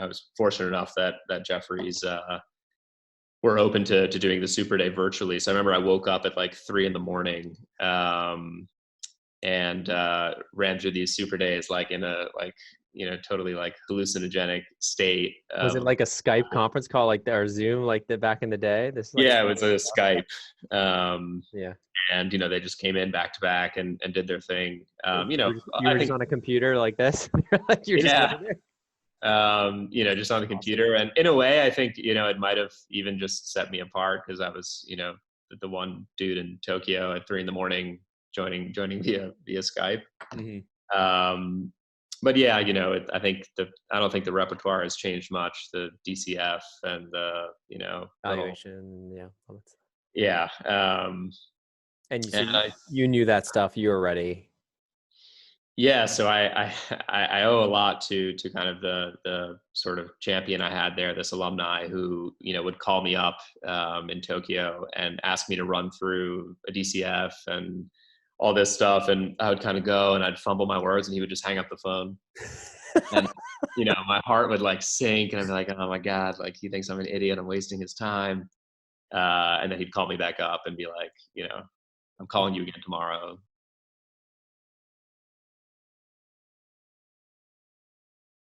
I was fortunate enough that Jeffries were open to doing the Superday virtually. So I remember I woke up at like 3 a.m. And ran through these Superdays like in a totally like hallucinogenic state. Was it like a Skype conference call, like or Zoom, like the back in the day? Yeah, it was a Skype. Yeah. And they just came in back to back and did their thing. You were just on a computer like this. You're just over there. Just on the computer. And in a way, I think it might have even just set me apart because I was the one dude in Tokyo at 3 a.m. joining via Skype. Mm-hmm. But yeah, I don't think the repertoire has changed much. The DCF and the Valuation, yeah. And you knew that stuff. You were ready. Yeah, so I owe a lot to kind of the sort of champion I had there, this alumni who would call me up in Tokyo and ask me to run through a DCF and all this stuff, and I would kind of go and I'd fumble my words and he would just hang up the phone. And my heart would like sink and I'd be like, oh my God, like he thinks I'm an idiot, I'm wasting his time. And then he'd call me back up and be like, I'm calling you again tomorrow.